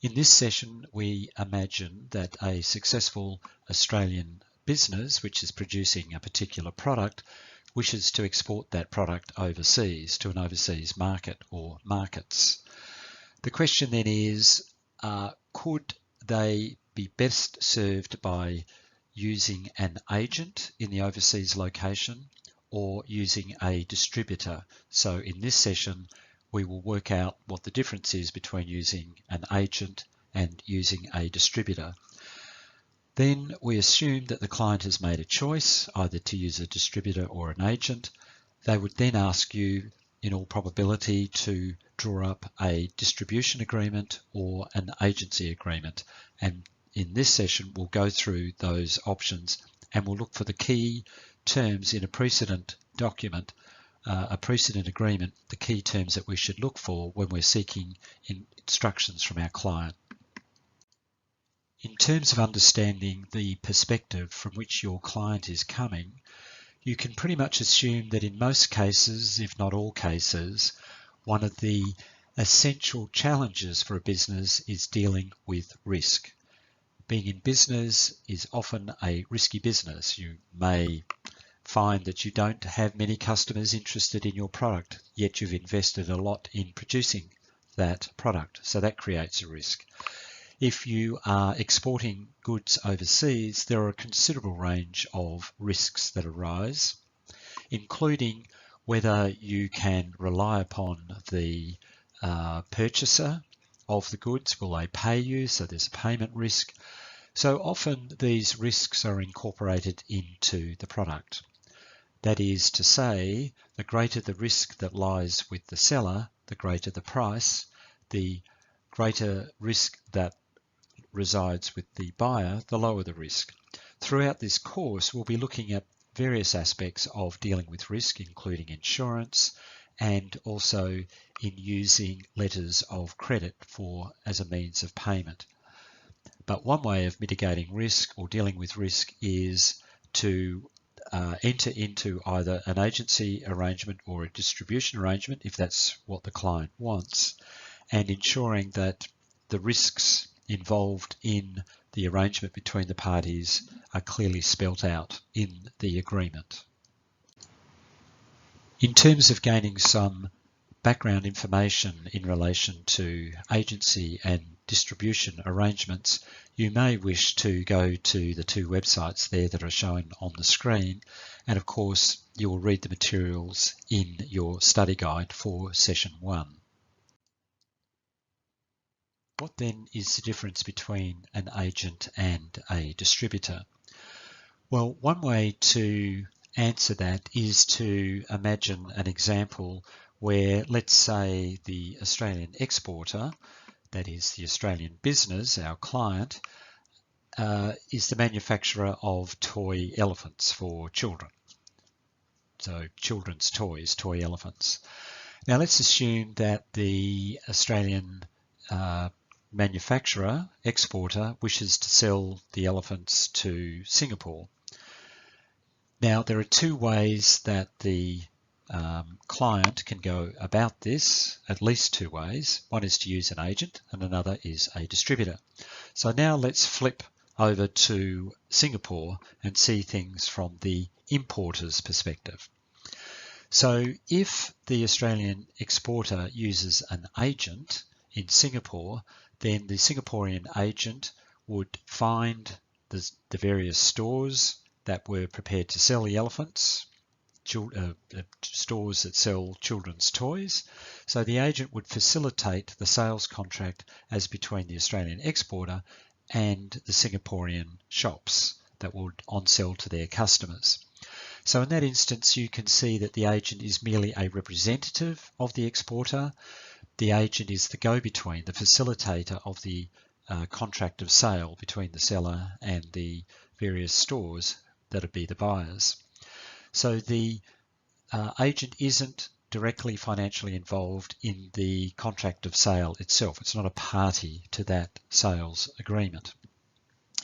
In this session, we imagine that a successful Australian business, which is producing a particular product, wishes to export that product overseas to an overseas market or markets. The question then is, could they be best served by using an agent in the overseas location or using a distributor? So in this session, we will work out what the difference is between using an agent and using a distributor. Then we assume that the client has made a choice, either to use a distributor or an agent. They would then ask you, in all probability, to draw up a distribution agreement or an agency agreement. And in this session, we'll go through those options and we'll look for the key terms in a precedent document, a precedent agreement, the key terms that we should look for when we're seeking instructions from our client. In terms of understanding the perspective from which your client is coming, you can pretty much assume that in most cases, if not all cases, one of the essential challenges for a business is dealing with risk. Being in business is often a risky business. You may find that you don't have many customers interested in your product, yet you've invested a lot in producing that product, so that creates a risk. If you are exporting goods overseas, there are a considerable range of risks that arise, including whether you can rely upon the purchaser of the goods. Will they pay you? So there's a payment risk. So often these risks are incorporated into the product. That is to say, the greater the risk that lies with the seller, the greater the price, the greater risk that resides with the buyer, the lower the risk. Throughout this course, we'll be looking at various aspects of dealing with risk, including insurance and also in using letters of credit as a means of payment. But one way of mitigating risk or dealing with risk is to enter into either an agency arrangement or a distribution arrangement, if that's what the client wants, and ensuring that the risks involved in the arrangement between the parties are clearly spelt out in the agreement. In terms of gaining some background information in relation to agency and distribution arrangements, you may wish to go to the two websites there that are shown on the screen, and of course you will read the materials in your study guide for session 1. What then is the difference between an agent and a distributor? Well, one way to answer that is to imagine an example where, let's say, the Australian exporter, that is the Australian business, our client, is the manufacturer of toy elephants for children. So children's toys, toy elephants. Now let's assume that the Australian manufacturer, exporter, wishes to sell the elephants to Singapore. Now there are two ways that the client can go about this, at least two ways. One is to use an agent and another is a distributor. So now let's flip over to Singapore and see things from the importer's perspective. So if the Australian exporter uses an agent in Singapore, then the Singaporean agent would find the various stores that were prepared to sell the elephants, stores that sell children's toys. So the agent would facilitate the sales contract as between the Australian exporter and the Singaporean shops that would on-sell to their customers. So in that instance, you can see that the agent is merely a representative of the exporter. The agent is the go-between, the facilitator of the contract of sale between the seller and the various stores that would be the buyers. So the agent isn't directly financially involved in the contract of sale itself. It's not a party to that sales agreement.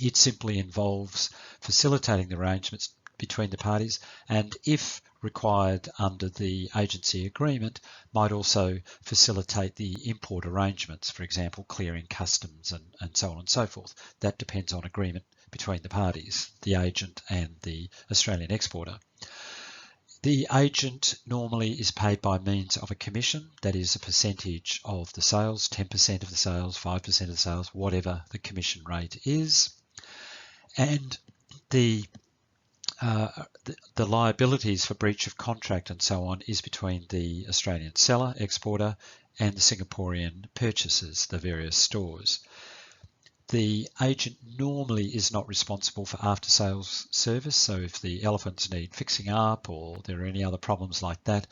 It simply involves facilitating the arrangements between the parties, and if required under the agency agreement, might also facilitate the import arrangements, for example, clearing customs and so on and so forth. That depends on agreement between the parties, the agent and the Australian exporter. The agent normally is paid by means of a commission, that is a percentage of the sales, 10% of the sales, 5% of the sales, whatever the commission rate is. And the liabilities for breach of contract and so on is between the Australian seller, exporter, and the Singaporean purchasers, the various stores. The agent normally is not responsible for after-sales service, so if the elephants need fixing up or there are any other problems like that,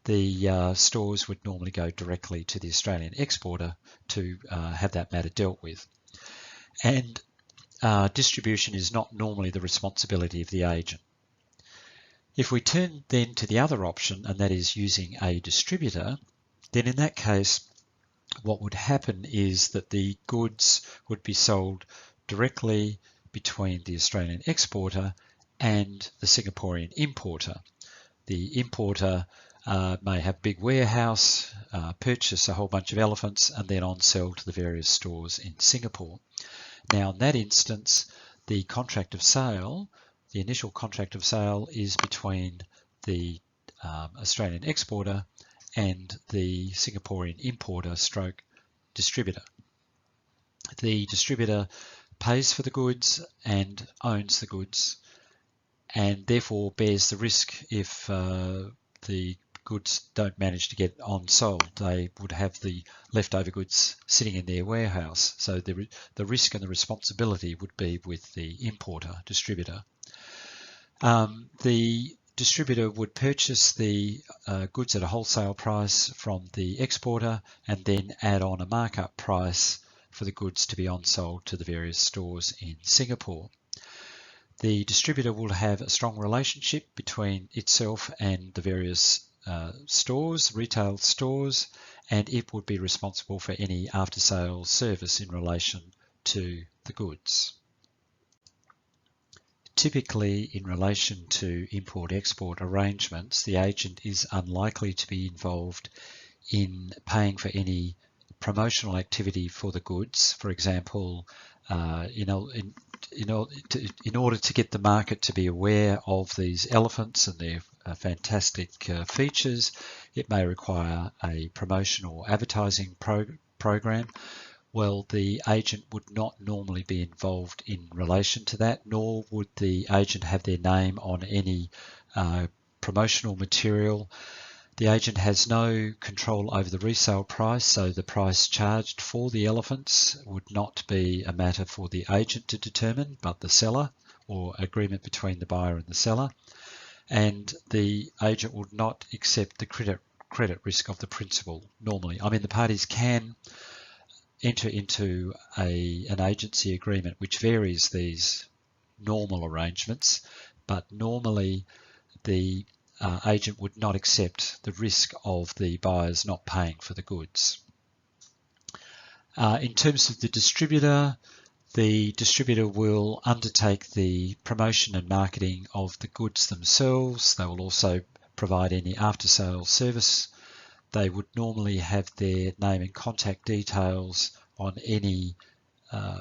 the stores would normally go directly to the Australian exporter to have that matter dealt with. And distribution is not normally the responsibility of the agent. If we turn then to the other option, and that is using a distributor, then in that case, what would happen is that the goods would be sold directly between the Australian exporter and the Singaporean importer. The importer may have a big warehouse, purchase a whole bunch of elephants, and then on-sell to the various stores in Singapore. Now, in that instance, the contract of sale, the initial contract of sale, is between the Australian exporter and the Singaporean importer stroke distributor. The distributor pays for the goods and owns the goods, and therefore bears the risk if the goods don't manage to get on sold. They would have the leftover goods sitting in their warehouse. So the risk and the responsibility would be with the importer, distributor. The distributor would purchase the goods at a wholesale price from the exporter and then add on a markup price for the goods to be on-sold to the various stores in Singapore. The distributor will have a strong relationship between itself and the various stores, retail stores, and it would be responsible for any after-sales service in relation to the goods. Typically, in relation to import-export arrangements, the agent is unlikely to be involved in paying for any promotional activity for the goods. For example, in order to get the market to be aware of these elephants and their fantastic features, it may require a promotional advertising program. Well, the agent would not normally be involved in relation to that, nor would the agent have their name on any promotional material. The agent has no control over the resale price, so the price charged for the elephants would not be a matter for the agent to determine, but the seller, or agreement between the buyer and the seller. And the agent would not accept the credit risk of the principal normally. I mean, the parties can enter into an agency agreement which varies these normal arrangements, but normally the agent would not accept the risk of the buyers not paying for the goods. In terms of the distributor will undertake the promotion and marketing of the goods themselves. They will also provide any after-sales service. They would normally have their name and contact details on any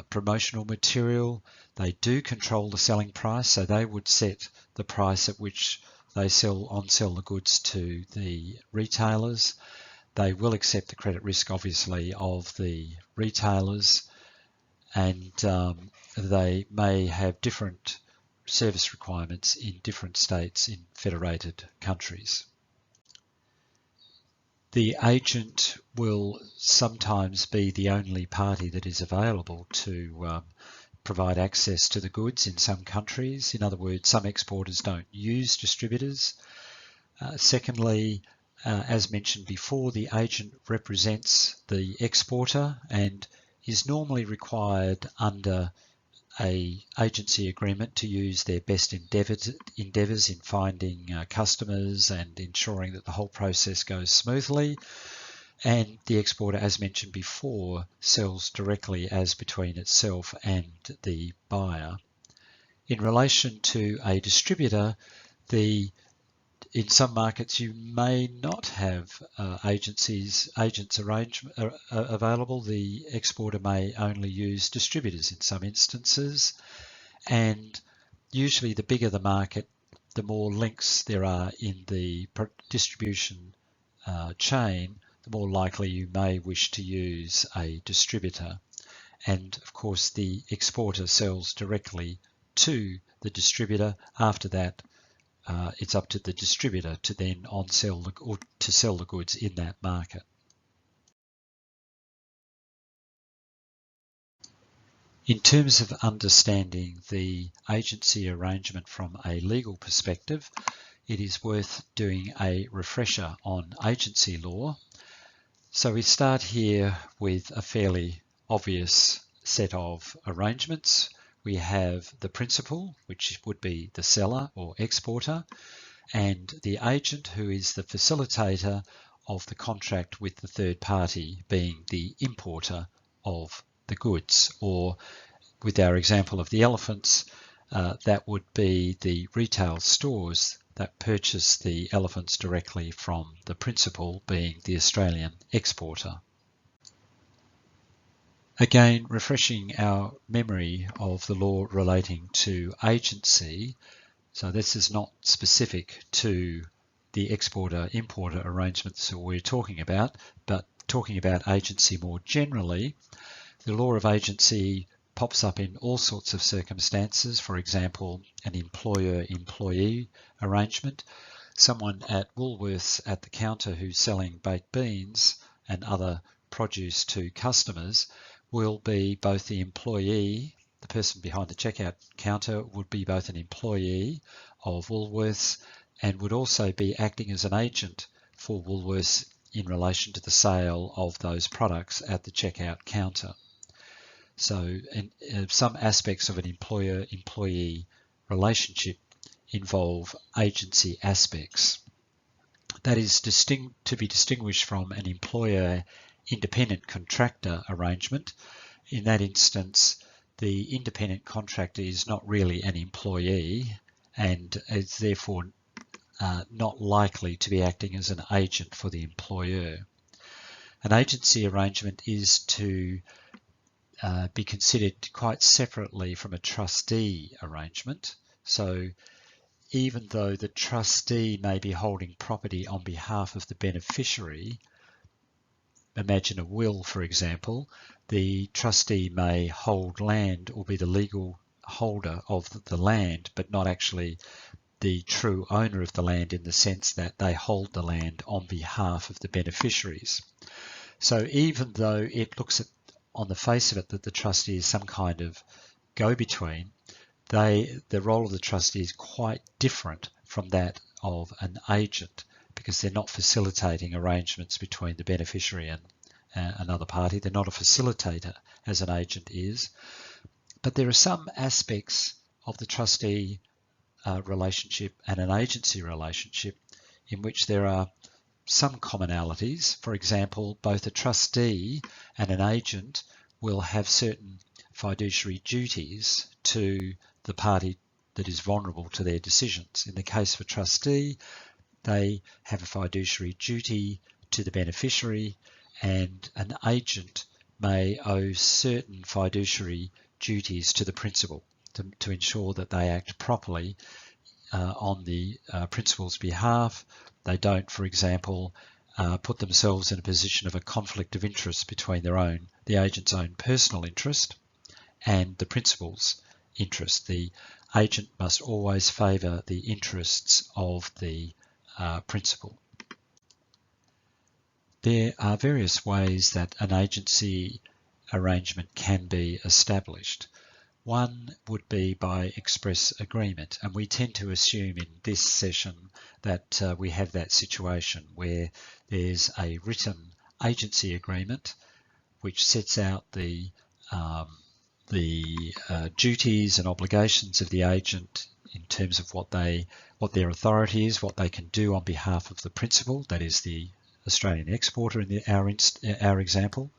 promotional material. They do control the selling price, so they would set the price at which they on-sell the goods to the retailers. They will accept the credit risk, obviously, of the retailers, and they may have different service requirements in different states in federated countries. The agent will sometimes be the only party that is available to provide access to the goods in some countries. In other words, some exporters don't use distributors. Secondly, as mentioned before, the agent represents the exporter and is normally required under an agency agreement to use their best endeavours in finding customers and ensuring that the whole process goes smoothly. And the exporter, as mentioned before, sells directly as between itself and the buyer. In relation to a distributor, in some markets you may not have agents available. The exporter may only use distributors in some instances, and usually the bigger the market, the more links there are in the distribution chain, the more likely you may wish to use a distributor. And of course the exporter sells directly to the distributor. After that, it's up to the distributor to then sell the goods in that market. In terms of understanding the agency arrangement from a legal perspective, it is worth doing a refresher on agency law. So we start here with a fairly obvious set of arrangements. We have the principal, which would be the seller or exporter, and the agent, who is the facilitator of the contract with the third party, being the importer of the goods. Or with our example of the elephants, that would be the retail stores that purchase the elephants directly from the principal, being the Australian exporter. Again, refreshing our memory of the law relating to agency. So this is not specific to the exporter-importer arrangements that we're talking about, but talking about agency more generally. The law of agency pops up in all sorts of circumstances. For example, an employer-employee arrangement. Someone at Woolworths at the counter who's selling baked beans and other produce to customers will be both the employee, the person behind the checkout counter would be both an employee of Woolworths and would also be acting as an agent for Woolworths in relation to the sale of those products at the checkout counter. So some aspects of an employer-employee relationship involve agency aspects. That is to be distinguished from an employer-independent contractor arrangement. In that instance, the independent contractor is not really an employee and is therefore not likely to be acting as an agent for the employer. An agency arrangement is to be considered quite separately from a trustee arrangement. So even though the trustee may be holding property on behalf of the beneficiary, imagine a will, for example, the trustee may hold land or be the legal holder of the land, but not actually the true owner of the land in the sense that they hold the land on behalf of the beneficiaries. So even though it looks on the face of it that the trustee is some kind of go-between, the role of the trustee is quite different from that of an agent, because they're not facilitating arrangements between the beneficiary and another party. They're not a facilitator as an agent is. But there are some aspects of the trustee relationship and an agency relationship in which there are some commonalities. For example, both a trustee and an agent will have certain fiduciary duties to the party that is vulnerable to their decisions. In the case of a trustee, they have a fiduciary duty to the beneficiary, and an agent may owe certain fiduciary duties to the principal to ensure that they act properly on the principal's behalf. They don't, for example, put themselves in a position of a conflict of interest between the agent's own personal interest and the principal's interest. The agent must always favour the interests of the principal. There are various ways that an agency arrangement can be established. One would be by express agreement, and we tend to assume in this session that we have that situation where there's a written agency agreement which sets out the duties and obligations of the agent in terms of what their authority is, what they can do on behalf of the principal, that is the Australian exporter in our example.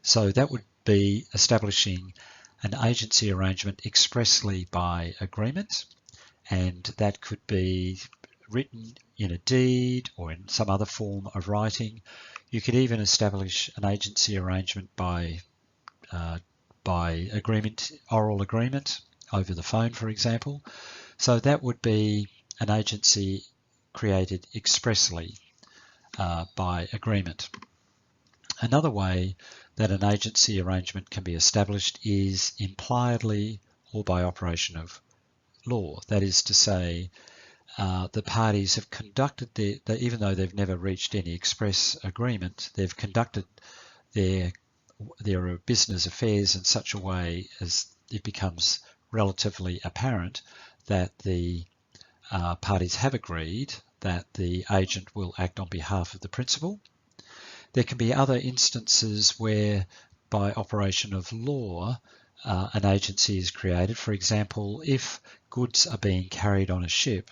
So that would be establishing an agency arrangement expressly by agreement, and that could be written in a deed or in some other form of writing. You could even establish an agency arrangement by agreement, oral agreement over the phone, for example. So that would be an agency created expressly by agreement. Another way that an agency arrangement can be established is impliedly or by operation of law. That is to say, the parties have conducted even though they've never reached any express agreement, they've conducted their business affairs in such a way as it becomes relatively apparent that the parties have agreed that the agent will act on behalf of the principal. There can be other instances where, by operation of law, an agency is created. For example, if goods are being carried on a ship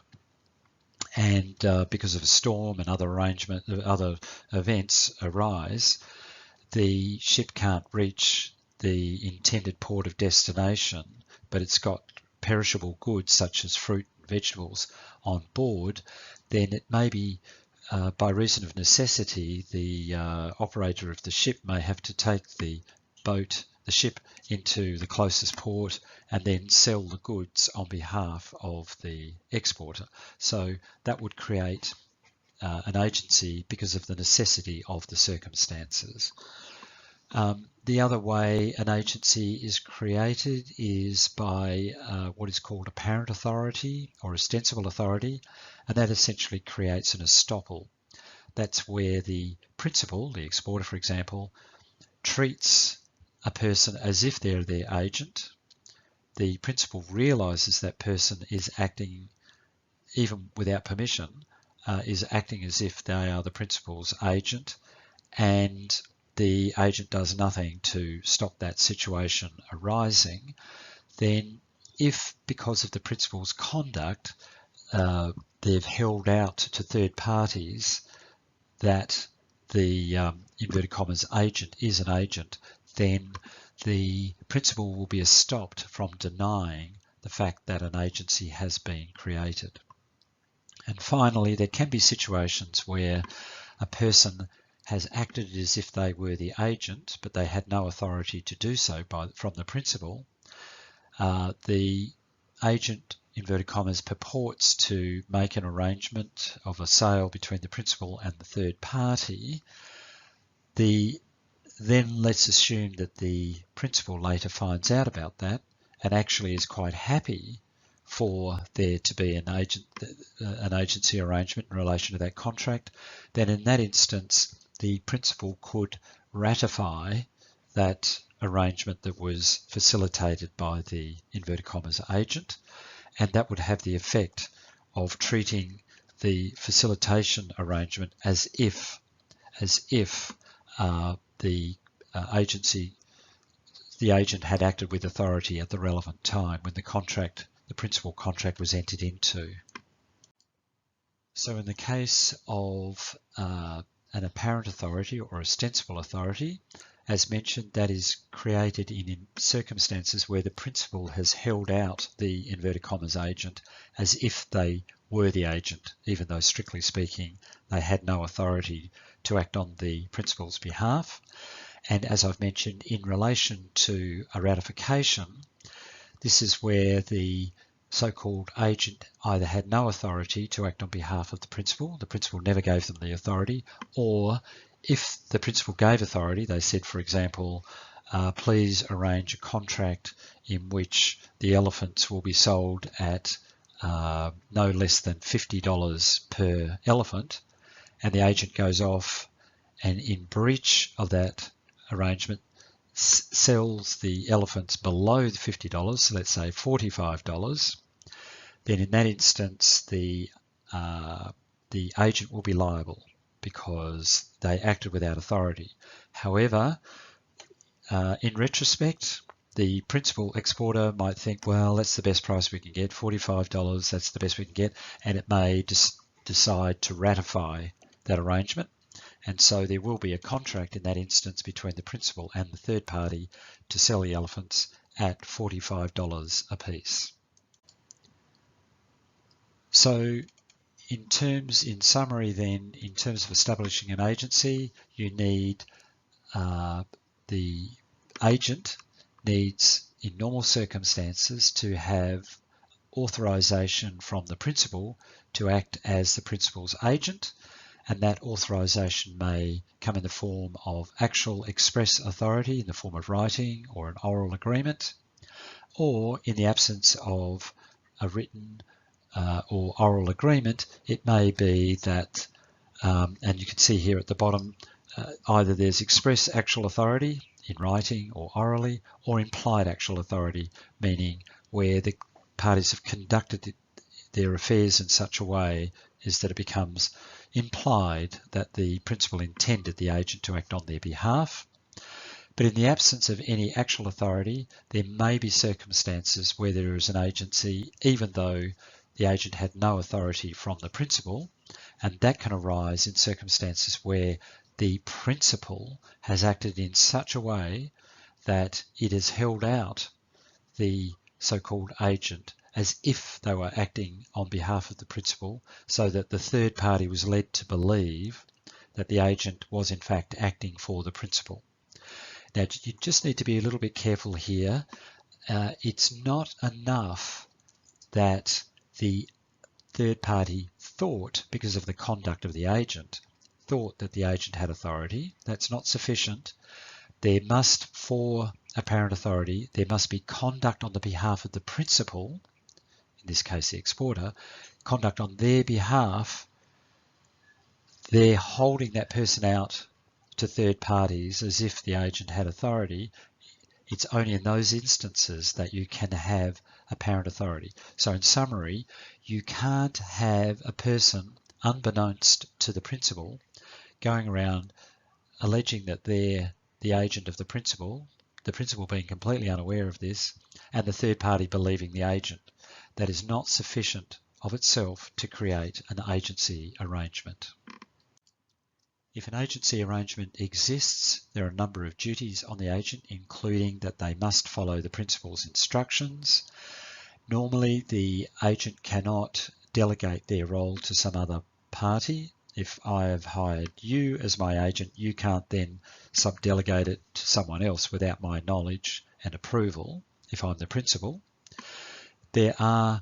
and because of a storm and other events arise, the ship can't reach the intended port of destination, but it's got perishable goods such as fruit and vegetables on board, then it may be by reason of necessity, the operator of the ship may have to take the ship into the closest port and then sell the goods on behalf of the exporter. So that would create an agency because of the necessity of the circumstances. The other way an agency is created is by what is called apparent authority or ostensible authority, and that essentially creates an estoppel. That's where the principal, the exporter for example, treats a person as if they're their agent. The principal realizes that person is acting, even without permission, is acting as if they are the principal's agent, and the agent does nothing to stop that situation arising. Then if, because of the principal's conduct, they've held out to third parties that the inverted commas agent is an agent, then the principal will be stopped from denying the fact that an agency has been created. And finally, there can be situations where a person has acted as if they were the agent, but they had no authority to do so from the principal. The agent, inverted commas, purports to make an arrangement of a sale between the principal and the third party. Then let's assume that the principal later finds out about that and actually is quite happy for there to be an agency arrangement in relation to that contract. Then in that instance, the principal could ratify that arrangement that was facilitated by the inverted commas agent, and that would have the effect of treating the facilitation arrangement as if the agent had acted with authority at the relevant time when the principal contract was entered into. So in the case of an apparent authority or ostensible authority, as mentioned, that is created in circumstances where the principal has held out the inverted commas agent as if they were the agent, even though strictly speaking they had no authority to act on the principal's behalf. And as I've mentioned, in relation to a ratification, this is where the so-called agent either had no authority to act on behalf of the principal never gave them the authority, or if the principal gave authority, they said, for example, please arrange a contract in which the elephants will be sold at no less than $50 per elephant, and the agent goes off and in breach of that arrangement sells the elephants below the $50, so let's say $45, then in that instance the agent will be liable because they acted without authority. However, in retrospect, the principal exporter might think, well, that's the best price we can get, $45, that's the best we can get, and it may decide to ratify that arrangement. And so there will be a contract in that instance between the principal and the third party to sell the elephants at $45 a piece. So in summary then, in terms of establishing an agency, you need the agent needs, in normal circumstances, to have authorization from the principal to act as the principal's agent, and that authorization may come in the form of actual express authority in the form of writing or an oral agreement, or in the absence of a written or oral agreement, it may be that, and you can see here at the bottom, either there's express actual authority in writing or orally, or implied actual authority, meaning where the parties have conducted their affairs in such a way is that it becomes implied that the principal intended the agent to act on their behalf. But in the absence of any actual authority, there may be circumstances where there is an agency, even though the agent had no authority from the principal, and that can arise in circumstances where the principal has acted in such a way that it has held out the so-called agent as if they were acting on behalf of the principal, so that the third party was led to believe that the agent was in fact acting for the principal. Now, you just need to be a little bit careful here. It's not enough that the third party thought, because of the conduct of the agent, thought that the agent had authority. That's not sufficient. There must, for apparent authority, there must be conduct on the behalf of the principal, in this case the exporter, conduct on their behalf. They're holding that person out to third parties as if the agent had authority. It's only in those instances that you can have apparent authority. So in summary, you can't have a person, unbeknownst to the principal, going around alleging that they're the agent of the principal being completely unaware of this, and the third party believing the agent. That is not sufficient of itself to create an agency arrangement. If an agency arrangement exists, there are a number of duties on the agent, including that they must follow the principal's instructions. Normally, the agent cannot delegate their role to some other party. If I have hired you as my agent, you can't then subdelegate it to someone else without my knowledge and approval if I'm the principal. There are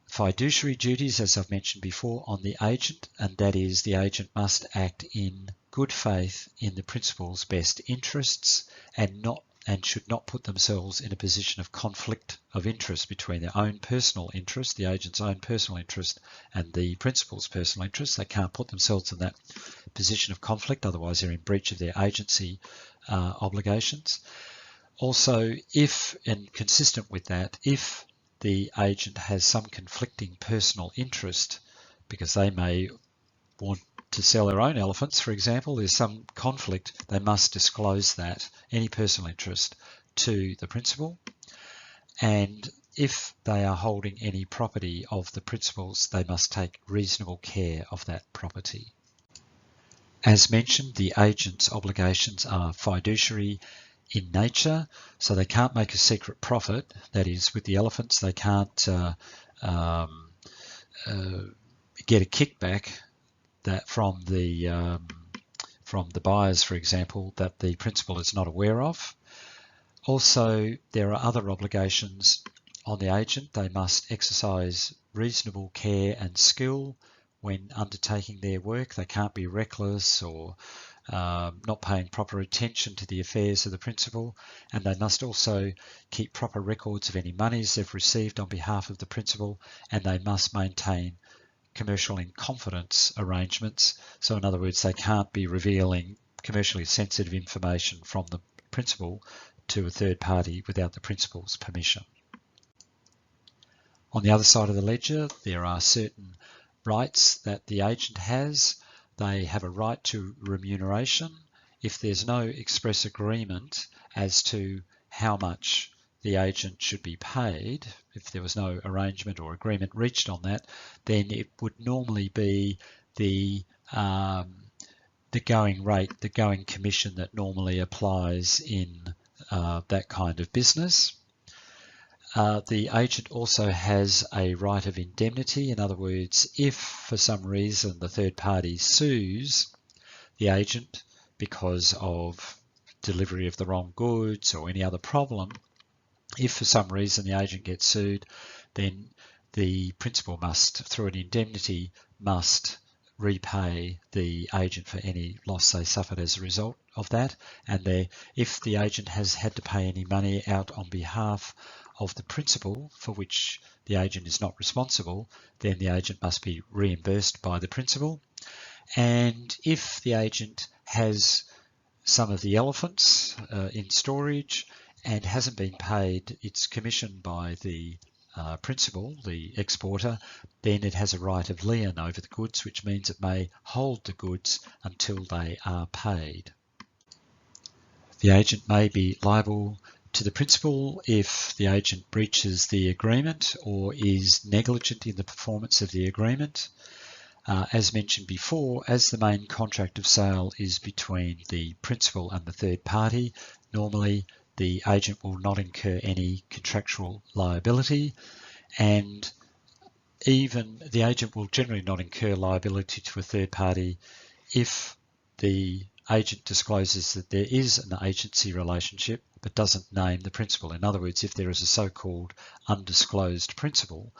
fiduciary duties, as I've mentioned before, on the agent, and that is the agent must act in good faith in the principal's best interests and should not put themselves in a position of conflict of interest between their own personal interest, the agent's own personal interest, and the principal's personal interest. They can't put themselves in that position of conflict, otherwise they're in breach of their agency obligations. Also, if, and consistent with that, if the agent has some conflicting personal interest, because they may want to sell their own elephants, for example, there's some conflict, they must disclose that, any personal interest, to the principal. And if they are holding any property of the principal's, they must take reasonable care of that property. As mentioned, the agent's obligations are fiduciary in nature, so they can't make a secret profit. That is, with the elephants, they can't get a kickback that from the buyers, for example, that the principal is not aware of. Also, there are other obligations on the agent. They must exercise reasonable care and skill when undertaking their work. They can't be reckless or not paying proper attention to the affairs of the principal, and they must also keep proper records of any monies they've received on behalf of the principal, and they must maintain commercial in confidence arrangements. So in other words, they can't be revealing commercially sensitive information from the principal to a third party without the principal's permission. On the other side of the ledger, there are certain rights that the agent has. They have a right to remuneration. If there's no express agreement as to how much the agent should be paid, if there was no arrangement or agreement reached on that, then it would normally be the going rate, the going commission that normally applies in that kind of business. The agent also has a right of indemnity. In other words, if for some reason the third party sues the agent because of delivery of the wrong goods or any other problem, if for some reason the agent gets sued, then the principal must, through an indemnity, must repay the agent for any loss they suffered as a result of that. And if the agent has had to pay any money out on behalf of the principal for which the agent is not responsible, then the agent must be reimbursed by the principal. And if the agent has some of the elephants in storage and hasn't been paid its commission by the principal, the exporter, then it has a right of lien over the goods, which means it may hold the goods until they are paid. The agent may be liable to the principal if the agent breaches the agreement or is negligent in the performance of the agreement. As mentioned before, as the main contract of sale is between the principal and the third party, normally the agent will not incur any contractual liability, and even the agent will generally not incur liability to a third party if the agent discloses that there is an agency relationship but doesn't name the principal. In other words, if there is a so-called undisclosed principal,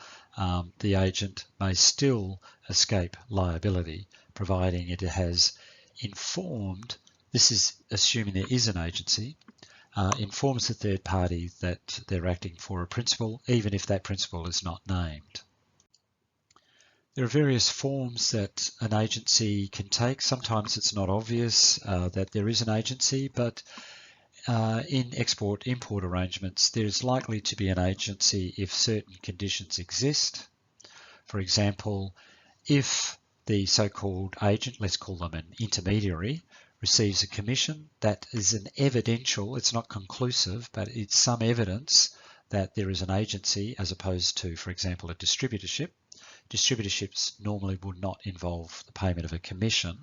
the agent may still escape liability, providing it has informed, this is assuming there is an agency, informs the third party that they're acting for a principal, even if that principal is not named. There are various forms that an agency can take. Sometimes it's not obvious that there is an agency, but in export-import arrangements, there is likely to be an agency if certain conditions exist. For example, if the so-called agent, let's call them an intermediary, receives a commission, that is an evidential, it's not conclusive, but it's some evidence that there is an agency as opposed to, for example, a distributorship. Distributorships normally would not involve the payment of a commission.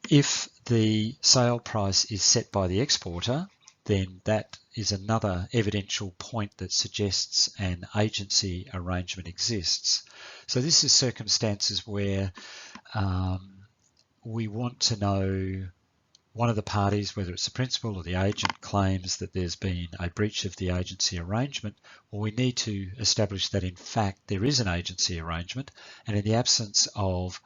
If the sale price is set by the exporter, then that is another evidential point that suggests an agency arrangement exists. So this is circumstances where we want to know one of the parties, whether it's the principal or the agent, claims that there's been a breach of the agency arrangement, or we need to establish that in fact there is an agency arrangement, and in the absence of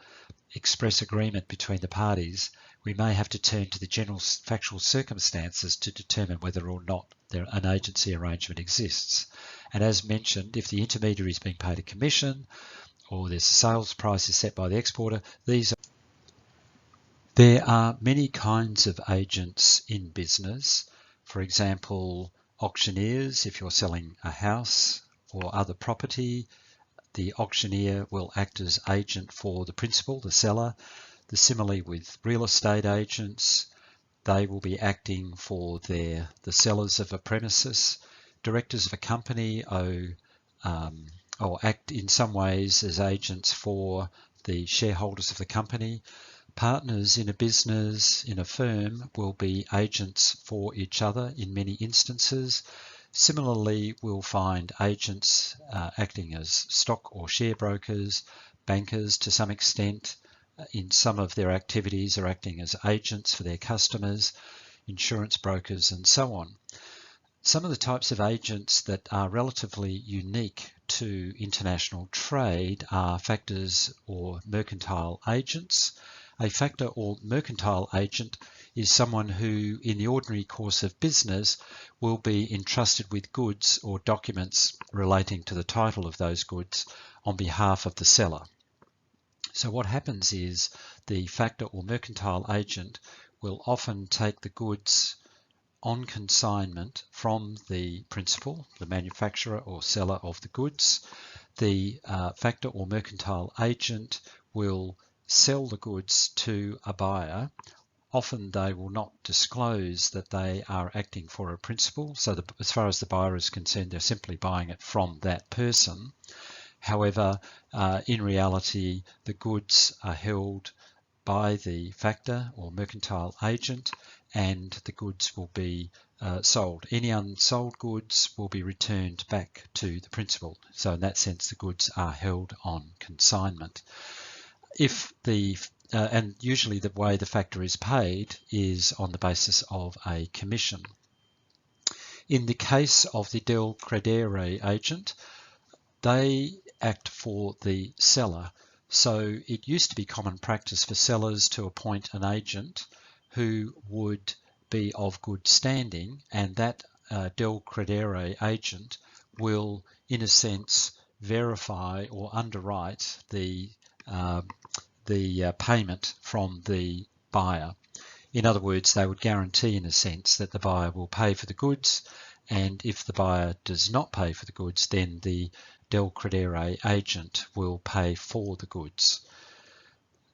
express agreement between the parties, we may have to turn to the general factual circumstances to determine whether or not an agency arrangement exists. And as mentioned, if the intermediary is being paid a commission or there's a sales price is set by the exporter, there are many kinds of agents in business. For example, auctioneers, if you're selling a house or other property, the auctioneer will act as agent for the principal, the seller. Similarly with real estate agents, they will be acting for the sellers of a premises. Directors of a company or act in some ways as agents for the shareholders of the company. Partners in a business, in a firm, will be agents for each other in many instances. Similarly, we'll find agents acting as stock or share brokers, bankers to some extent, in some of their activities are acting as agents for their customers, insurance brokers, and so on. Some of the types of agents that are relatively unique to international trade are factors or mercantile agents. A factor or mercantile agent is someone who, in the ordinary course of business, will be entrusted with goods or documents relating to the title of those goods on behalf of the seller. So what happens is the factor or mercantile agent will often take the goods on consignment from the principal, the manufacturer or seller of the goods. The factor or mercantile agent will sell the goods to a buyer. Often they will not disclose that they are acting for a principal. So as far as the buyer is concerned, they're simply buying it from that person. However, in reality, the goods are held by the factor or mercantile agent, and the goods will be sold. Any unsold goods will be returned back to the principal. So in that sense, the goods are held on consignment. If the and usually the way the factor is paid is on the basis of a commission. In the case of the del credere agent, they act for the seller. So it used to be common practice for sellers to appoint an agent who would be of good standing, and that del credere agent will, in a sense, verify or underwrite the payment from the buyer. In other words, they would guarantee, in a sense, that the buyer will pay for the goods, and if the buyer does not pay for the goods, then the del credere agent will pay for the goods.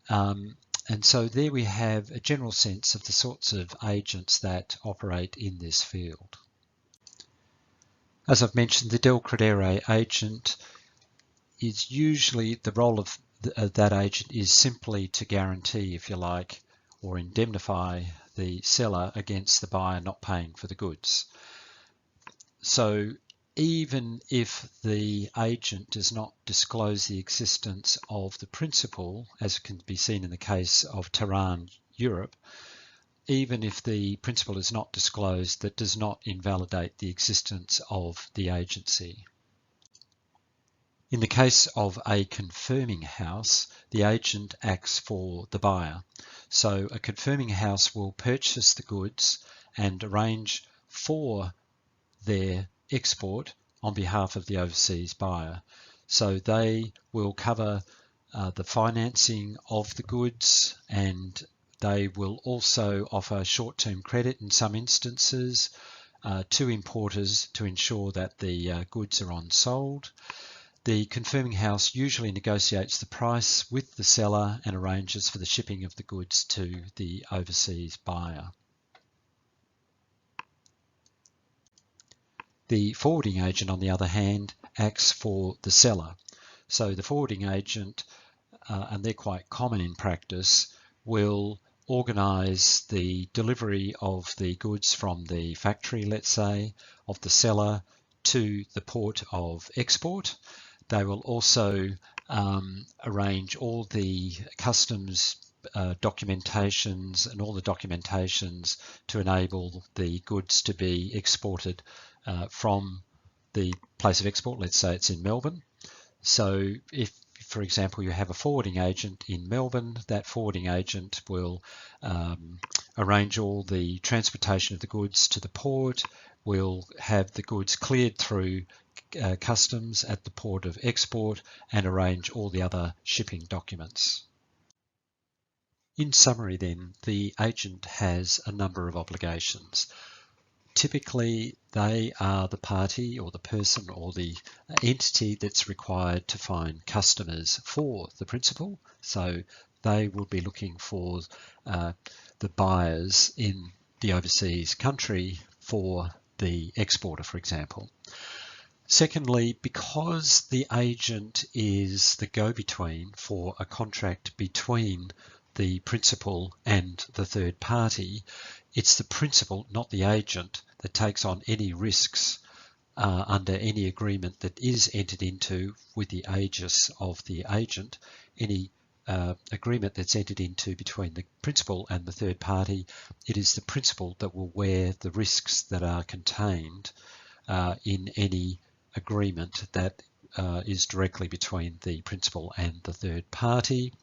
And so there we have a general sense of the sorts of agents that operate in this field. As I've mentioned, the del credere agent is usually, the role of that agent is simply to guarantee, if you like, or indemnify the seller against the buyer not paying for the goods. So even if the agent does not disclose the existence of the principal, as can be seen in the case of Terran Europe, even if the principal is not disclosed, that does not invalidate the existence of the agency. In the case of a confirming house, the agent acts for the buyer. So a confirming house will purchase the goods and arrange for their export on behalf of the overseas buyer. So they will cover the financing of the goods, and they will also offer short-term credit in some instances to importers to ensure that the goods are unsold. The confirming house usually negotiates the price with the seller and arranges for the shipping of the goods to the overseas buyer. The forwarding agent, on the other hand, acts for the seller. So the forwarding agent, and they're quite common in practice, will organise the delivery of the goods from the factory, let's say, of the seller to the port of export. They will also arrange all the customs documentations and all the documentations to enable the goods to be exported from the place of export. Let's say it's in Melbourne. So if, for example, you have a forwarding agent in Melbourne, that forwarding agent will arrange all the transportation of the goods to the port, will have the goods cleared through customs at the port of export, and arrange all the other shipping documents. In summary then, the agent has a number of obligations. Typically, they are the party or the person or the entity that's required to find customers for the principal. So they will be looking for the buyers in the overseas country for the exporter, for example. Secondly, because the agent is the go-between for a contract between the principal and the third party, it's the principal, not the agent, that takes on any risks under any agreement that is entered into with the aegis of the agent. Any agreement that's entered into between the principal and the third party, it is the principal that will wear the risks that are contained in any agreement that is directly between the principal and the third party.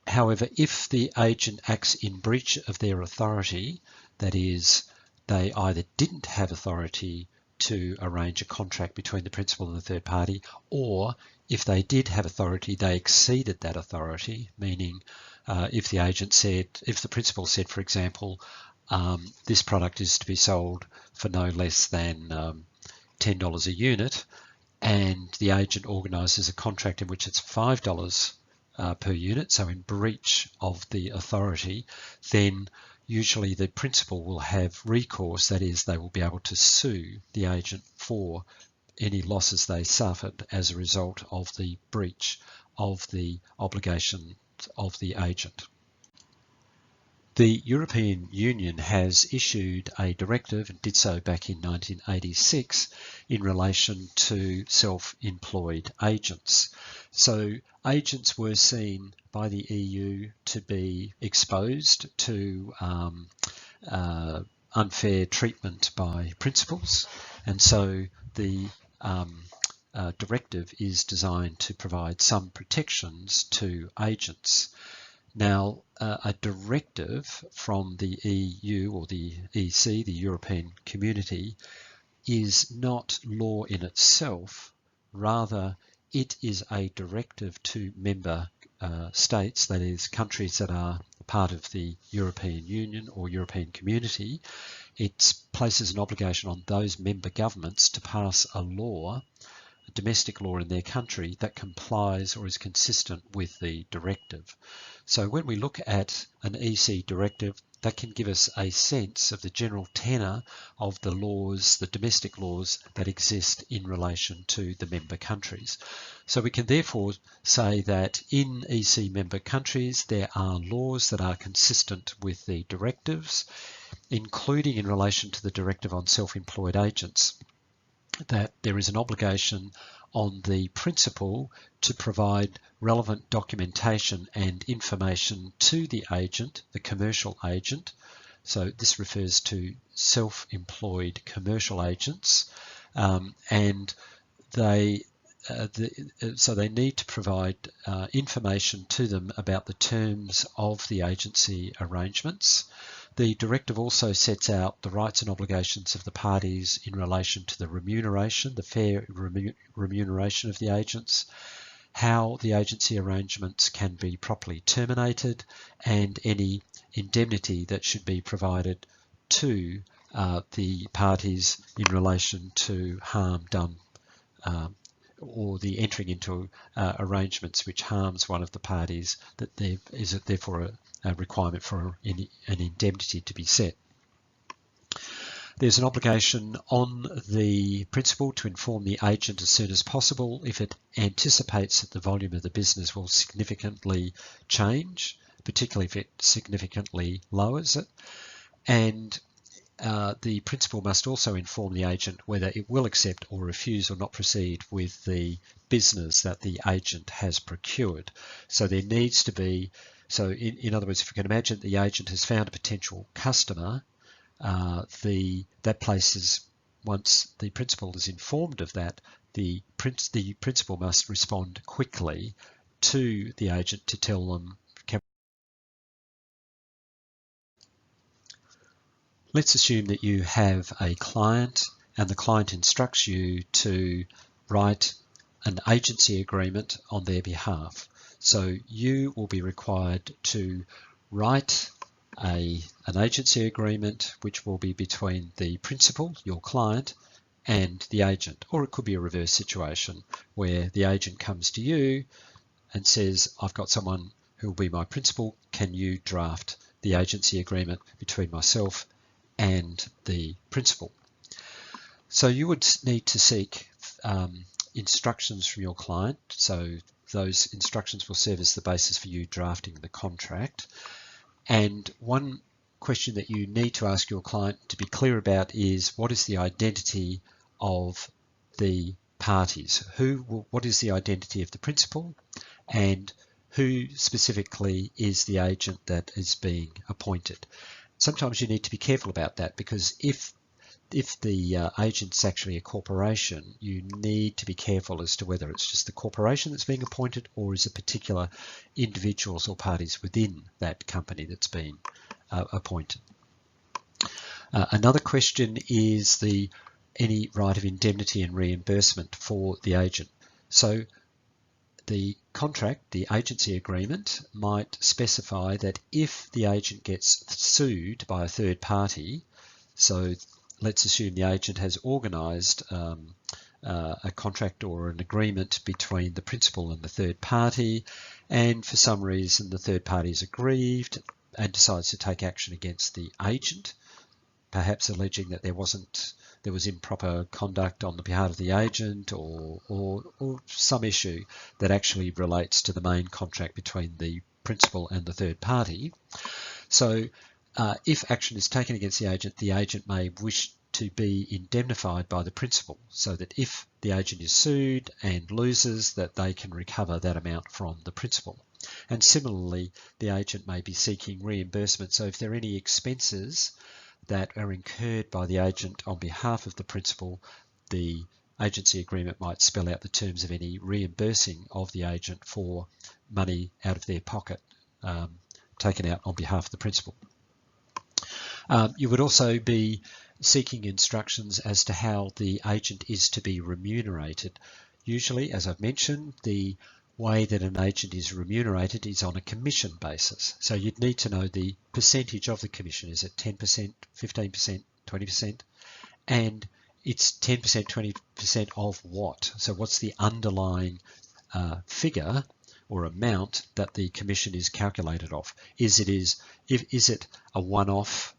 However, if the agent acts in breach of their authority, that is, they either didn't have authority to arrange a contract between the principal and the third party, or if they did have authority, they exceeded that authority, meaning if the agent said, if the principal said, for example, this product is to be sold for no less than $10 a unit, and the agent organises a contract in which it's $5 per unit, so in breach of the authority, then usually the principal will have recourse, that is, they will be able to sue the agent for any losses they suffered as a result of the breach of the obligation of the agent. The European Union has issued a directive, and did so back in 1986, in relation to self-employed agents. So agents were seen by the EU to be exposed to unfair treatment by principals, and so the directive is designed to provide some protections to agents. Now, a directive from the EU or the EC, the European Community, is not law in itself. Rather, it is a directive to member states, that is, countries that are part of the European Union or European Community. It places an obligation on those member governments to pass a law, a domestic law in their country, that complies or is consistent with the directive. So when we look at an EC directive, that can give us a sense of the general tenor of the laws, the domestic laws that exist in relation to the member countries. So we can therefore say that in EC member countries, there are laws that are consistent with the directives, including in relation to the directive on self-employed agents, that there is an obligation on the principal to provide relevant documentation and information to the agent, the commercial agent. So this refers to self-employed commercial agents, and they need to provide information to them about the terms of the agency arrangements. The directive also sets out the rights and obligations of the parties in relation to the remuneration, the fair remuneration of the agents, how the agency arrangements can be properly terminated, and any indemnity that should be provided to the parties in relation to harm done or the entering into arrangements which harms one of the parties, that there is therefore a requirement for an indemnity to be set. There's an obligation on the principal to inform the agent as soon as possible if it anticipates that the volume of the business will significantly change, particularly if it significantly lowers it. And the principal must also inform the agent whether it will accept or refuse or not proceed with the business that the agent has procured. So there needs to be, in other words, if you can imagine the agent has found a potential customer, that places, once the principal is informed of that, the principal must respond quickly to the agent to tell them, let's assume that you have a client and the client instructs you to write an agency agreement on their behalf. So you will be required to write an agency agreement which will be between the principal, your client, and the agent. Or it could be a reverse situation where the agent comes to you and says, I've got someone who will be my principal, can you draft the agency agreement between myself and the principal? So you would need to seek instructions from your client. So those instructions will serve as the basis for you drafting the contract. And one question that you need to ask your client to be clear about is, what is the identity of the parties? What is the identity of the principal, and who specifically is the agent that is being appointed? Sometimes you need to be careful about that, because if the agent's actually a corporation, you need to be careful as to whether it's just the corporation that's being appointed or is it particular individuals or parties within that company that's been appointed. Another question is any right of indemnity and reimbursement for the agent. So the contract, the agency agreement, might specify that if the agent gets sued by a third party, so let's assume the agent has organised a contract or an agreement between the principal and the third party, and for some reason the third party is aggrieved and decides to take action against the agent, perhaps alleging that there was improper conduct on the behalf of the agent, or some issue that actually relates to the main contract between the principal and the third party. So if action is taken against the agent may wish to be indemnified by the principal, so that if the agent is sued and loses, that they can recover that amount from the principal. And similarly, the agent may be seeking reimbursement. So if there are any expenses that are incurred by the agent on behalf of the principal, the agency agreement might spell out the terms of any reimbursing of the agent for money out of their pocket taken out on behalf of the principal. You would also be seeking instructions as to how the agent is to be remunerated. Usually, as I've mentioned, the way that an agent is remunerated is on a commission basis. So you'd need to know the percentage of the commission. Is it 10%, 15%, 20%? And it's 10%, 20% of what? So what's the underlying figure or amount that the commission is calculated off? Is it a one-off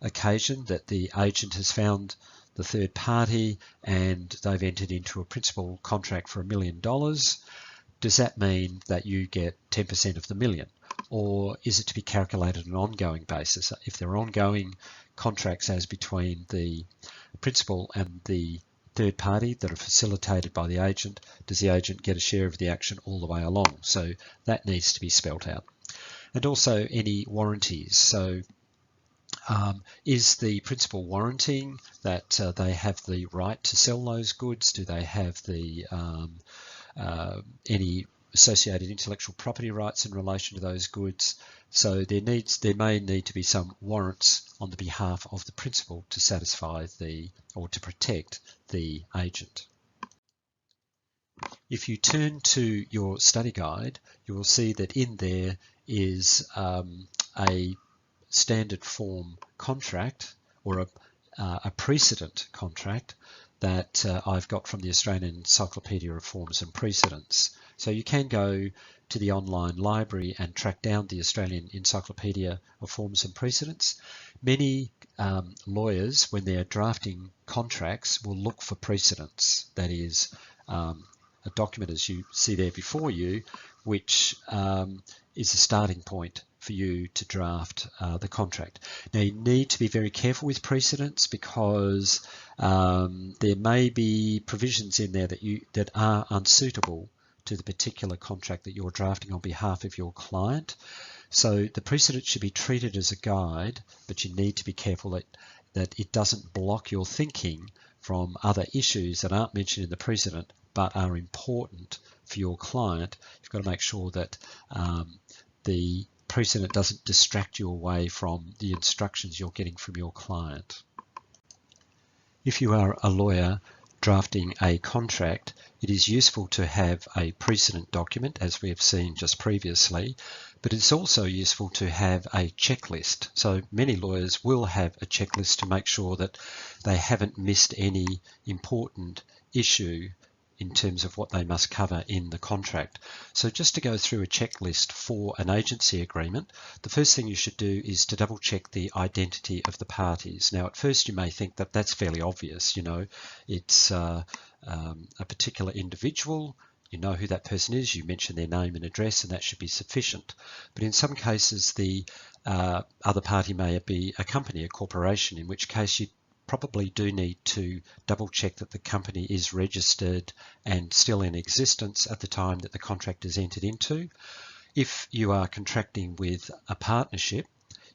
occasion that the agent has found the third party and they've entered into a principal contract for $1 million? Does that mean that you get 10% of the million? Or is it to be calculated on an ongoing basis? If there are ongoing contracts as between the principal and the third party that are facilitated by the agent, does the agent get a share of the action all the way along? So that needs to be spelt out. And also any warranties. So is the principal warranting that they have the right to sell those goods? Do they have the any associated intellectual property rights in relation to those goods? So there may need to be some warrants on the behalf of the principal to satisfy or to protect the agent. If you turn to your study guide, you will see that in there is a standard form contract or a precedent contract that I've got from the Australian Encyclopedia of Forms and Precedents. So you can go to the online library and track down the Australian Encyclopedia of Forms and Precedents. Many lawyers, when they're drafting contracts, will look for precedents. That is a document, as you see there before you, which is a starting point for you to draft the contract. Now you need to be very careful with precedents because there may be provisions in there that are unsuitable to the particular contract that you're drafting on behalf of your client. So the precedent should be treated as a guide, but you need to be careful that it doesn't block your thinking from other issues that aren't mentioned in the precedent but are important for your client. You've got to make sure that the precedent doesn't distract you away from the instructions you're getting from your client. If you are a lawyer drafting a contract, it is useful to have a precedent document, as we have seen just previously, but it's also useful to have a checklist. So many lawyers will have a checklist to make sure that they haven't missed any important issue in terms of what they must cover in the contract. So just to go through a checklist for an agency agreement, the first thing you should do is to double check the identity of the parties. Now at first you may think that that's fairly obvious, it's a particular individual, you know who that person is, you mention their name and address, and that should be sufficient. But in some cases the other party may be a company, a corporation, in which case you probably do need to double check that the company is registered and still in existence at the time that the contract is entered into. If you are contracting with a partnership,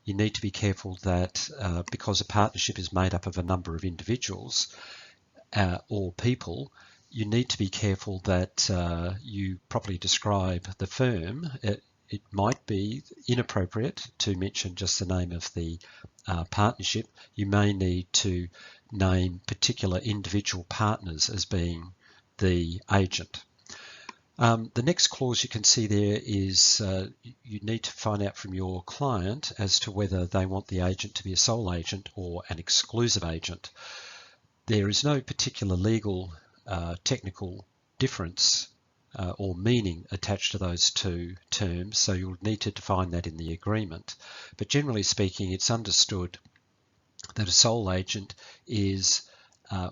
you need to be careful that because a partnership is made up of a number of individuals or people, you need to be careful that you properly describe the firm. It might be inappropriate to mention just the name of the partnership. You may need to name particular individual partners as being the agent. The next clause you can see there is you need to find out from your client as to whether they want the agent to be a sole agent or an exclusive agent. There is no particular legal technical difference or meaning attached to those two terms, so you'll need to define that in the agreement. But generally speaking, it's understood that a sole agent is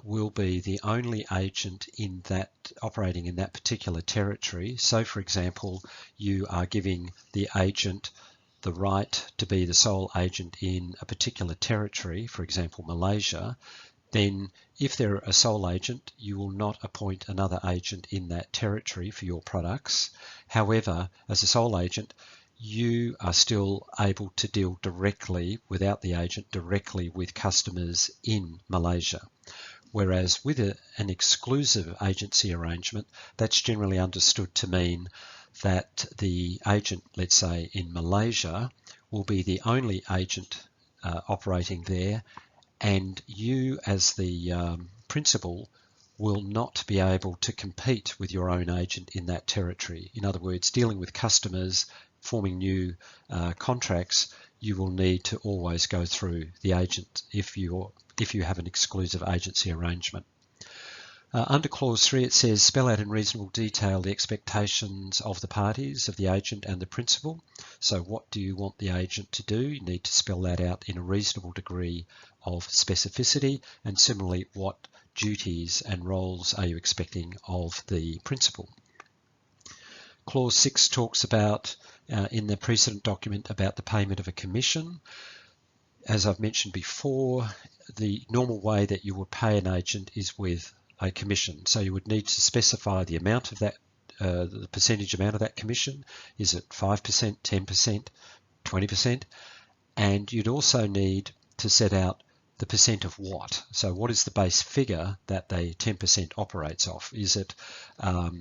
will be the only agent in that operating in that particular territory. So for example, you are giving the agent the right to be the sole agent in a particular territory, for example Malaysia, then if they're a sole agent, you will not appoint another agent in that territory for your products. However, as a sole agent, you are still able to deal directly, without the agent, directly with customers in Malaysia. Whereas with an exclusive agency arrangement, that's generally understood to mean that the agent, let's say in Malaysia, will be the only agent operating there, and you as the principal will not be able to compete with your own agent in that territory. In other words, dealing with customers, forming new contracts, you will need to always go through the agent if you have an exclusive agency arrangement. Under clause 3, it says spell out in reasonable detail the expectations of the parties, of the agent and the principal. So what do you want the agent to do? You need to spell that out in a reasonable degree of specificity, and similarly, what duties and roles are you expecting of the principal? Clause 6 talks about, in the precedent document, about the payment of a commission. As I've mentioned before, the normal way that you would pay an agent is with a commission. So you would need to specify the amount of that, the percentage amount of that commission. Is it 5%, 10%, 20%? And you'd also need to set out the percent of what. So what is the base figure that the 10% operates off? Is it a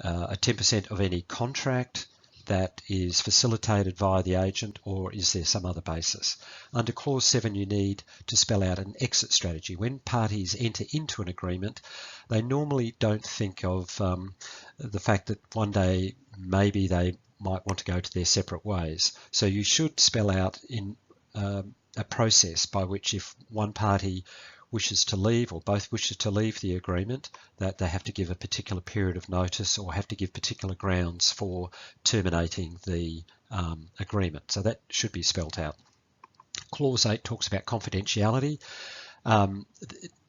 10% of any contract that is facilitated via the agent, or is there some other basis? Under clause 7, you need to spell out an exit strategy. When parties enter into an agreement, they normally don't think of the fact that one day maybe they might want to go to their separate ways. So you should spell out in a process by which, if one party wishes to leave or both wishes to leave the agreement, that they have to give a particular period of notice or have to give particular grounds for terminating the agreement. So that should be spelt out. Clause 8 talks about confidentiality.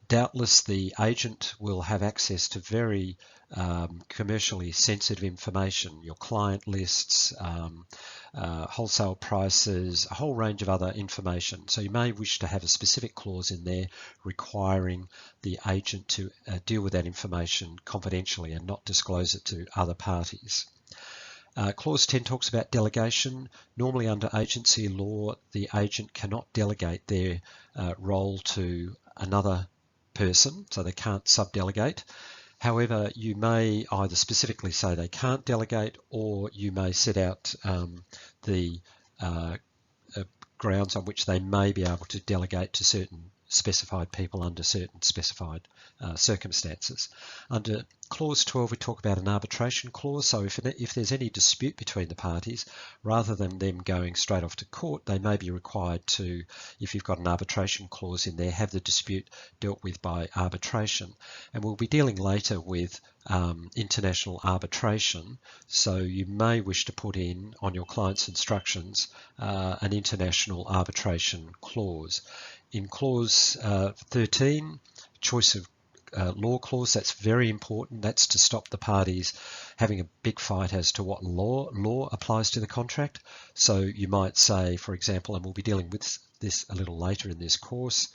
Doubtless the agent will have access to very commercially sensitive information, your client lists, wholesale prices, a whole range of other information. So you may wish to have a specific clause in there requiring the agent to deal with that information confidentially and not disclose it to other parties. Clause 10 talks about delegation. Normally under agency law, the agent cannot delegate their role to another person, so they can't subdelegate. However, you may either specifically say they can't delegate, or you may set out the grounds on which they may be able to delegate to certain specified people under certain specified circumstances. Under clause 12, we talk about an arbitration clause. So if there's any dispute between the parties, rather than them going straight off to court, they may be required to, if you've got an arbitration clause in there, have the dispute dealt with by arbitration. And we'll be dealing later with international arbitration, so you may wish to put in on your client's instructions an international arbitration clause. In clause 13, choice of law clause, that's very important. That's to stop the parties having a big fight as to what law applies to the contract. So you might say, for example, and we'll be dealing with this a little later in this course,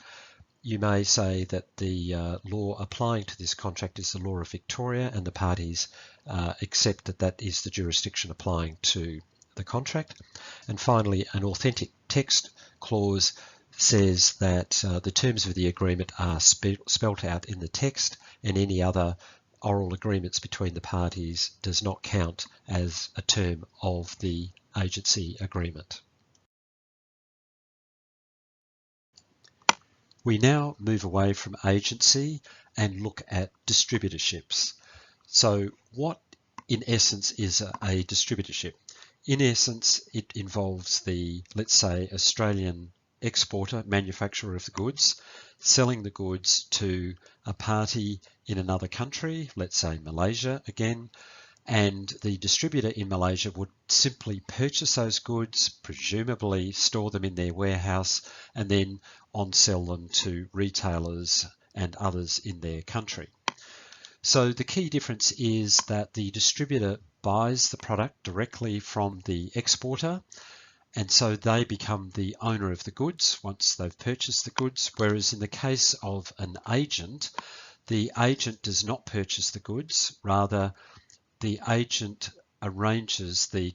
you may say that the law applying to this contract is the law of Victoria, and the parties accept that that is the jurisdiction applying to the contract. And finally, an authentic text clause says that the terms of the agreement are spelt out in the text, and any other oral agreements between the parties does not count as a term of the agency agreement. We now move away from agency and look at distributorships. So what in essence is a distributorship? In essence, it involves the, let's say, Australian exporter, manufacturer of the goods, selling the goods to a party in another country, let's say Malaysia again, and the distributor in Malaysia would simply purchase those goods, presumably store them in their warehouse, and then on-sell them to retailers and others in their country. So the key difference is that the distributor buys the product directly from the exporter, and so they become the owner of the goods once they've purchased the goods, whereas in the case of an agent, the agent does not purchase the goods. Rather, the agent arranges the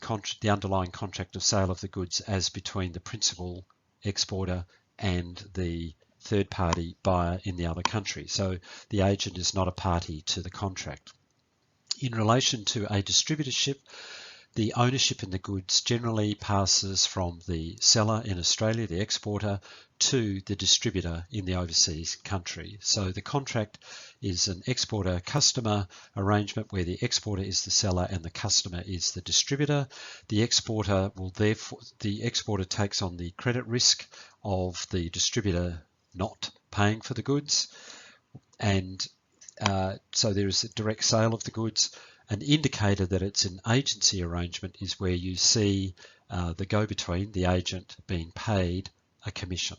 underlying contract of sale of the goods as between the principal exporter and the third-party buyer in the other country. So the agent is not a party to the contract. In relation to a distributorship, the ownership in the goods generally passes from the seller in Australia, the exporter, to the distributor in the overseas country. So the contract is an exporter-customer arrangement where the exporter is the seller and the customer is the distributor. The exporter takes on the credit risk of the distributor not paying for the goods, and so there is a direct sale of the goods. An indicator that it's an agency arrangement is where you see the go-between, the agent, being paid a commission.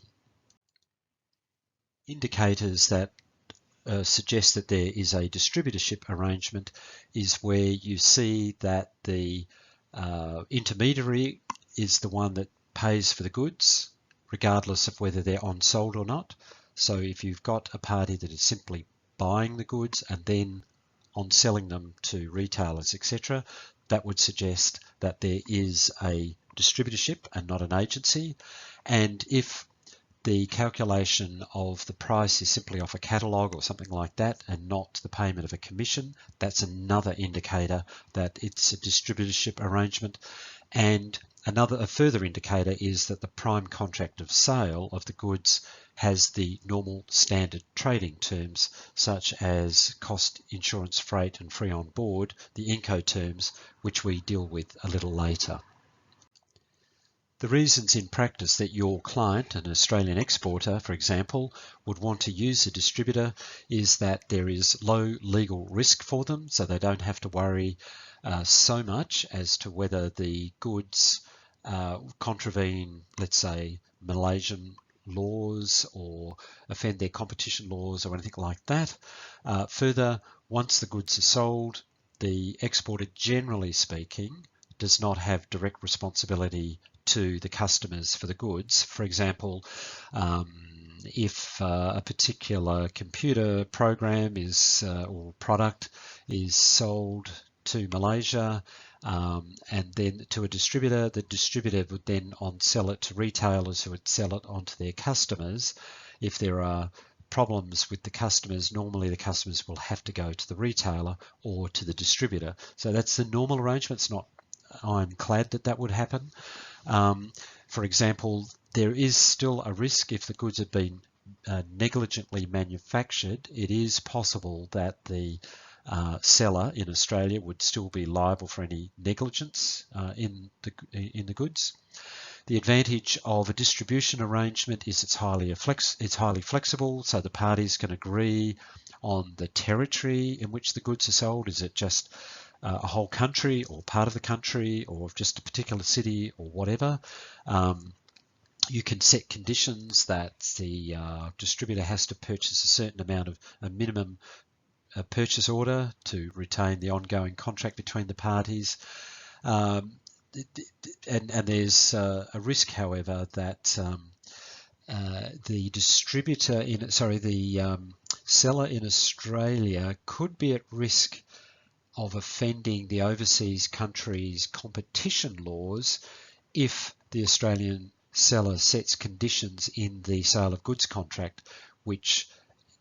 Indicators that suggest that there is a distributorship arrangement is where you see that the intermediary is the one that pays for the goods, regardless of whether they're on sold or not. So if you've got a party that is simply buying the goods and then on selling them to retailers, etc., that would suggest that there is a distributorship and not an agency. And if the calculation of the price is simply off a catalogue or something like that and not the payment of a commission, that's another indicator that it's a distributorship arrangement. And a further indicator is that the prime contract of sale of the goods has the normal standard trading terms, such as cost, insurance, freight, and free on board, the Incoterms, which we deal with a little later. The reasons in practice that your client, an Australian exporter, for example, would want to use a distributor is that there is low legal risk for them, so they don't have to worry so much as to whether the goods contravene, let's say, Malaysian laws or offend their competition laws or anything like that. Further, once the goods are sold, the exporter, generally speaking, does not have direct responsibility to the customers for the goods. For example, if a particular computer program or product is sold to Malaysia and then to a distributor, the distributor would then sell it to retailers who would sell it onto their customers. If there are problems with the customers, normally the customers will have to go to the retailer or to the distributor. So that's the normal arrangement. It's not ironclad that would happen. For example, there is still a risk if the goods have been negligently manufactured. It is possible that the seller in Australia would still be liable for any negligence in the goods. The advantage of a distribution arrangement is it's highly flexible, so the parties can agree on the territory in which the goods are sold. Is it just a whole country or part of the country or just a particular city or whatever? You can set conditions that the distributor has to purchase a certain amount of a minimum purchase order to retain the ongoing contract between the parties. And there's a risk, however, that the seller in Australia could be at risk of offending the overseas country's competition laws if the Australian seller sets conditions in the sale of goods contract which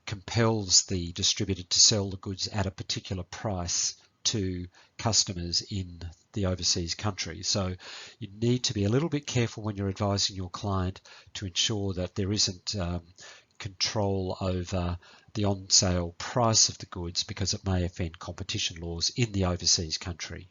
compels the distributor to sell the goods at a particular price to customers in the overseas country. So you need to be a little bit careful when you're advising your client to ensure that there isn't control over the on-sale price of the goods, because it may offend competition laws in the overseas country.